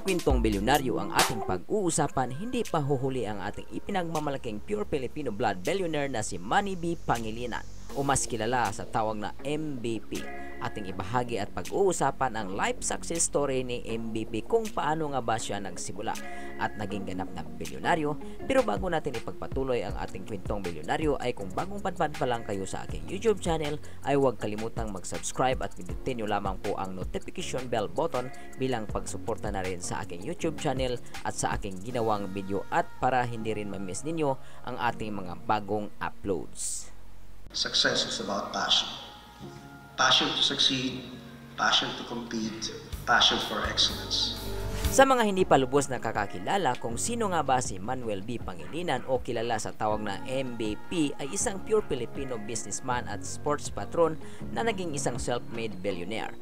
Kwentong bilyonaryo ang ating pag-uusapan, hindi pa huhuli ang ating ipinagmamalaking pure Filipino blood billionaire na si Manny B. Pangilinan o mas kilala sa tawag na MVP. Ating ibahagi at pag-uusapan ang life success story ni MVP kung paano nga ba siya nagsimula at naging ganap na bilyonaryo. Pero bago natin ipagpatuloy ang ating kwentong bilyonaryo ay kung bagong padpad pa lang kayo sa aking YouTube channel ay huwag kalimutang mag-subscribe at pindutin nyo lamang po ang notification bell button bilang pagsuporta na rin sa aking YouTube channel at sa aking ginawang video at para hindi rin ma-miss ninyo ang ating mga bagong uploads. Success is about passion. Passion to succeed, passion to compete, passion for excellence. Sa mga hindi pa lubos na kakakilala kung sino nga ba si Manuel B. Pangilinan o kilala sa tawag na MVP ay isang pure Filipino businessman at sports patron na naging isang self-made billionaire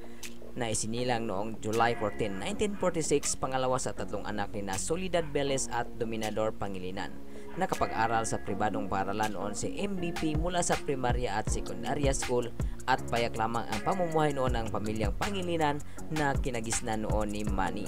na isinilang noong July 14, 1946 pangalawa sa tatlong anak ni na Soledad Velez at Dominador Pangilinan. Nakapag-aral sa pribadong paaralan noon si MVP mula sa primarya at sekundarya school at payak lamang ang pamumuhay noon ng pamilyang Pangilinan na kinagisnan noon ni Manny.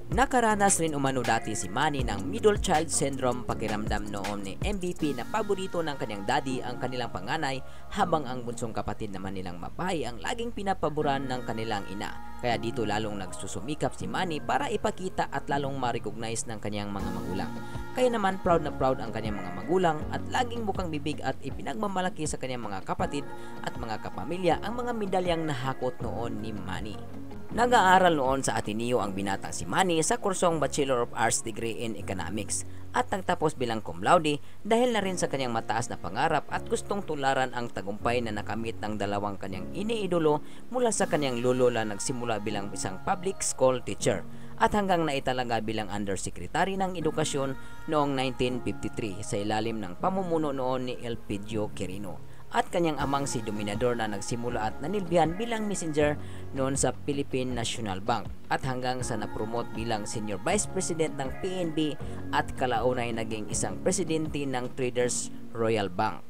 Nakaranas rin umano dati si Manny ng middle child syndrome, pakiramdam noon ni MVP na paborito ng kanyang daddy ang kanilang panganay habang ang bunsong kapatid naman nilang babae ang laging pinapaboran ng kanilang ina. Kaya dito lalong nagsusumikap si Manny para ipakita at lalong ma-recognize ng kanyang mga magulang. Kaya naman proud na proud ang kanyang mga magulang at laging bukang bibig at ipinagmamalaki sa kanyang mga kapatid at mga kapamilya ang mga medalyang nahakot noon ni Manny. Nag-aaral noon sa Ateneo ang binatang si Manny sa kursong Bachelor of Arts degree in Economics at nagtapos bilang cum laude dahil na rin sa kanyang mataas na pangarap at gustong tularan ang tagumpay na nakamit ng dalawang kanyang iniidolo mula sa kanyang lolo na nagsimula bilang isang public school teacher at hanggang naitalaga bilang undersecretary ng edukasyon noong 1953 sa ilalim ng pamumuno noon ni Elpidio Quirino at kanyang amang si Dominador na nagsimula at nanilbihan bilang messenger noon sa Philippine National Bank at hanggang sa napromote bilang Senior Vice President ng PNB at kalaunay naging isang presidente ng Traders Royal Bank.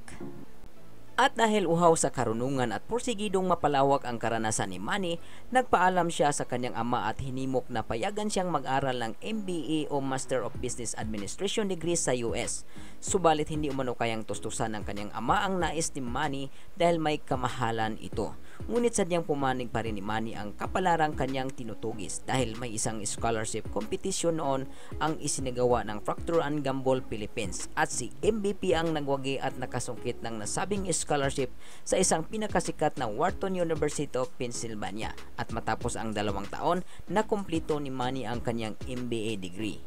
At dahil uhaw sa karunungan at porsigidong mapalawak ang karanasan ni Manny, nagpaalam siya sa kanyang ama at hinimok na payagan siyang mag-aral ng MBA o Master of Business Administration degree sa US. Subalit hindi umano kayang tustusan ng kanyang ama ang nais ni Manny dahil may kamahalan ito. Ngunit sadyang pumanig pa rin ni Manny ang kapalarang kanyang tinutugis dahil may isang scholarship competition noon ang isinagawa ng Procter & Gamble Philippines at si MVP ang nagwagi at nakasungkit ng nasabing scholarship sa isang pinakasikat na Wharton University of Pennsylvania at matapos ang 2 taon na kumpleto ni Manny ang kanyang MBA degree.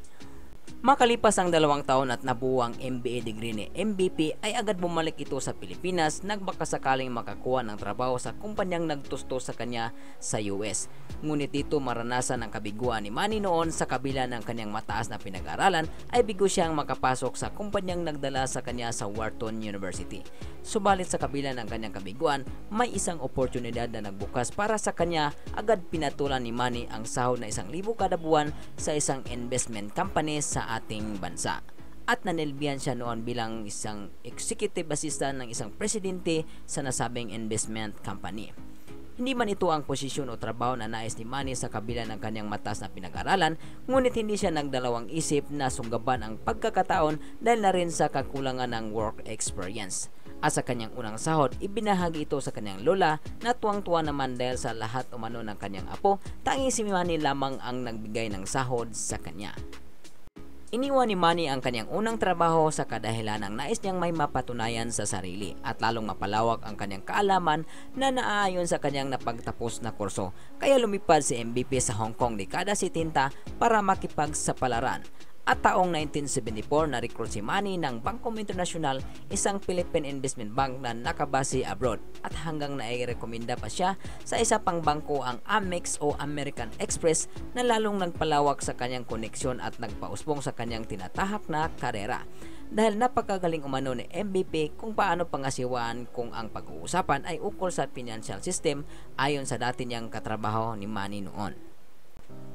Makalipas ang 2 taon at nabuo ang MBA degree ni MVP ay agad bumalik ito sa Pilipinas, nagbakasakaling makakuha ng trabaho sa kumpanyang nagtusto sa kanya sa US. Ngunit dito maranasan ang kabiguan ni Manny noon sa kabila ng kanyang mataas na pinag-aralan ay bigo siyang makapasok sa kumpanyang nagdala sa kanya sa Wharton University. Subalit sa kabila ng kanyang kabiguan, may isang oportunidad na nagbukas para sa kanya, agad pinatulan ni Manny ang sahod na 1,000 kada buwan sa isang investment company sa ating bansa. At nanilbihan siya noon bilang isang executive assistant ng isang presidente sa nasabing investment company. Hindi man ito ang posisyon o trabaho na nais ni Manny sa kabila ng kanyang mataas na pinag-aralan, ngunit hindi siya nagdalawang isip na sunggaban ang pagkakataon dahil na rin sa kakulangan ng work experience. At sa kanyang unang sahod, ibinahagi ito sa kanyang lola na tuwang-tuwa naman dahil sa lahat umano ng kanyang apo, tanging si Manny lamang ang nagbigay ng sahod sa kanya. Iniwan ni Manny ang kanyang unang trabaho sa kadahilan ng nais niyang may mapatunayan sa sarili at lalong mapalawak ang kanyang kaalaman na naaayon sa kanyang napagtapos na kurso. Kaya lumipad si MVP sa Hong Kong dekada 70 para makipagsapalaran. At taong 1974 na-recruit si Manny ng Bangko International, isang Philippine investment bank na nakabase abroad at hanggang nairekomenda pa siya sa isa pang bangko ang Amex o American Express na lalong nagpalawak sa kanyang koneksyon at nagpausbong sa kanyang tinatahak na karera. Dahil napakagaling umano ni MVP kung paano pangasiwaan kung ang pag-uusapan ay ukol sa financial system ayon sa dati niyang katrabaho ni Manny noon.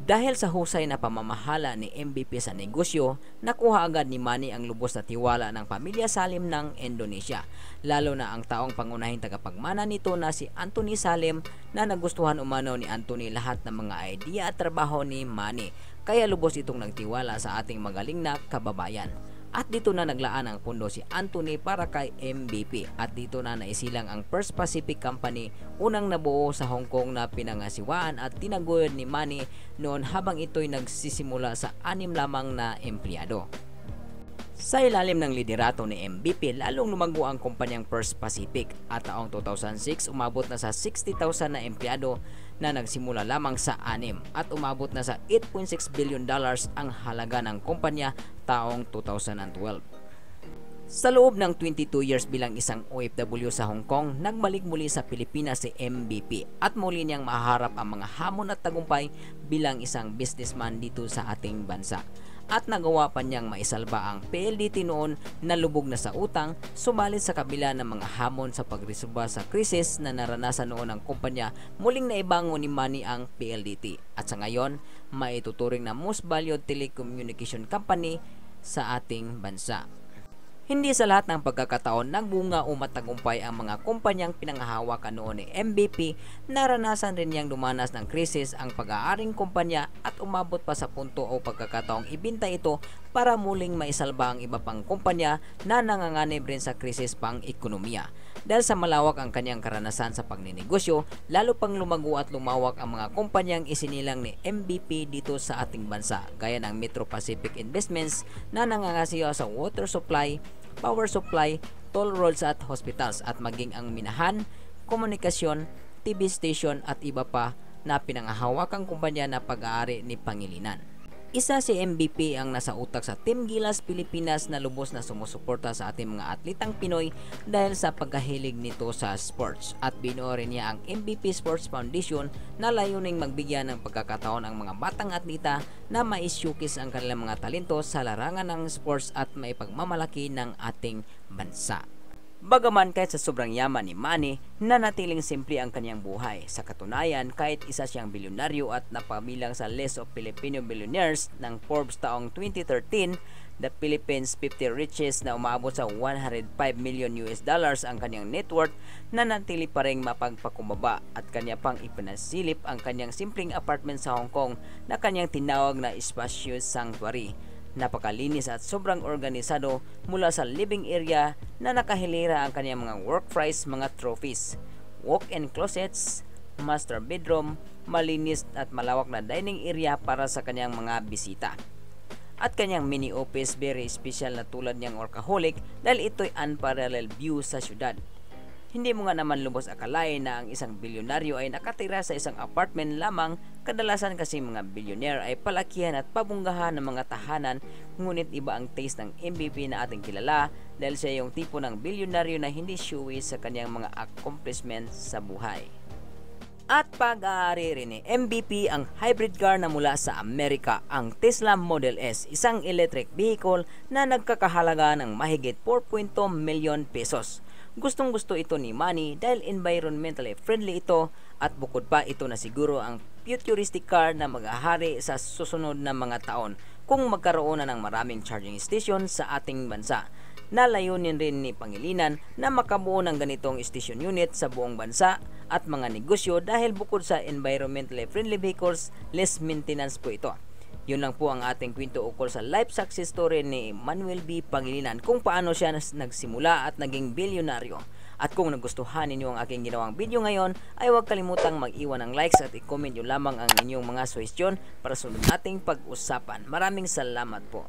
Dahil sa husay na pamamahala ni MVP sa negosyo, nakuha agad ni Manny ang lubos na tiwala ng pamilya Salim ng Indonesia, lalo na ang taong pangunahing tagapagmana nito na si Anthony Salim na nagustuhan umano ni Anthony lahat ng mga idea at trabaho ni Manny. kaya lubos itong nagtiwala sa ating magaling na kababayan. At dito na naglaan ang pondo si Anthony para kay MVP at dito na naisilang ang First Pacific Company, unang nabuo sa Hong Kong na pinangasiwaan at tinaguyod ni Manny noon habang ito'y nagsisimula sa 6 lamang na empleyado. Sa ilalim ng liderato ni MVP, lalong lumago ang kumpanyang First Pacific at taong 2006 umabot na sa 60,000 na empleyado na nagsimula lamang sa 6 at umabot na sa $8.6 billion ang halaga ng kumpanya taong 2012. Sa loob ng 22 years bilang isang OFW sa Hong Kong, nagbalik muli sa Pilipinas si MVP at muli niyang maharap ang mga hamon at tagumpay bilang isang businessman dito sa ating bansa. At nagawa pa niyang maisalba ang PLDT noon na lubog na sa utang, subalit sa kabila ng mga hamon sa pagresolba sa krisis na naranasan noon ng kumpanya, muling naibangon ni Manny ang PLDT at sa ngayon maituturing na most valued telecommunication company sa ating bansa. Hindi sa lahat ng pagkakataon nagbunga o matagumpay ang mga kumpanyang pinanghahawakan noon ni MVP. Naranasan rin niyang dumanas ng krisis ang pag-aaring kumpanya at umabot pa sa punto o pagkakataong ibinta ito para muling maisalba ang iba pang kumpanya na nanganganib rin sa krisis pang ekonomiya. Dahil sa malawak ang kanyang karanasan sa pagninegosyo, lalo pang lumago at lumawak ang mga kumpanyang isinilang ni MVP dito sa ating bansa, gaya ng Metro Pacific Investments na nangangasiwa sa water supply, power supply, toll roads at hospitals at maging ang minahan, komunikasyon, TV station at iba pa na pinanghahawakang kumpanya na pag-aari ni Pangilinan. Isa si MVP ang nasa utak sa Team Gilas Pilipinas na lubos na sumusuporta sa ating mga atletang Pinoy dahil sa pagkahilig nito sa sports at binuo rin niya ang MVP Sports Foundation na layuning magbigyan ng pagkakataon ang mga batang atleta na ma-showcase ang kanilang mga talento sa larangan ng sports at maipagmamalaki ng ating bansa. Bagaman kahit sa sobrang yaman ni Manny, nanatiling simple ang kanyang buhay. Sa katunayan, kahit isa siyang bilyonaryo at napabilang sa list of Filipino billionaires ng Forbes taong 2013, the Philippines 50 richest na umabot sa $105 million ang kanyang net worth, nanatili pa rin mapagpakumbaba at kanya pang ipinasilip ang kanyang simpleng apartment sa Hong Kong na kanyang tinawag na Espacio Sanctuary. Napakalinis at sobrang organisado mula sa living area na nakahilera ang kanyang mga work prize, mga trophies, walk-in closets, master bedroom, malinis at malawak na dining area para sa kanyang mga bisita. At kanyang mini office, very special na tulad niyang workaholic dahil ito'y unparalleled view sa syudad. Hindi mo nga naman lubos akalain na ang isang bilyonaryo ay nakatira sa isang apartment lamang. Kadalasan kasi mga billionaire ay palakihan at pabunggahan ng mga tahanan, ngunit iba ang taste ng MVP na ating kilala dahil siya yung tipo ng bilyonaryo na hindi showy sa kanyang mga accomplishments sa buhay. At pag-aari rin ni MVP ang hybrid car na mula sa Amerika, ang Tesla Model S, isang electric vehicle na nagkakahalaga ng mahigit 4.2 million pesos. Gustong-gusto ito ni Manny dahil environmentally friendly ito at bukod pa ito na siguro ang futuristic car na mag-ahari sa susunod na mga taon kung magkaroon na ng maraming charging station sa ating bansa. Nalayunin rin ni Pangilinan na makabuo ng ganitong station unit sa buong bansa at mga negosyo dahil bukod sa environmentally friendly vehicles, less maintenance po ito. Yun lang po ang ating kwento ukol sa life success story ni Manuel B. Pangilinan, kung paano siya nagsimula at naging bilyonaryo. At kung nagustuhan ninyo ang aking ginawang video ngayon, ay huwag kalimutang mag-iwan ng likes at i-comment nyo lamang ang inyong mga suwestyon para sunod nating pag-usapan. Maraming salamat po.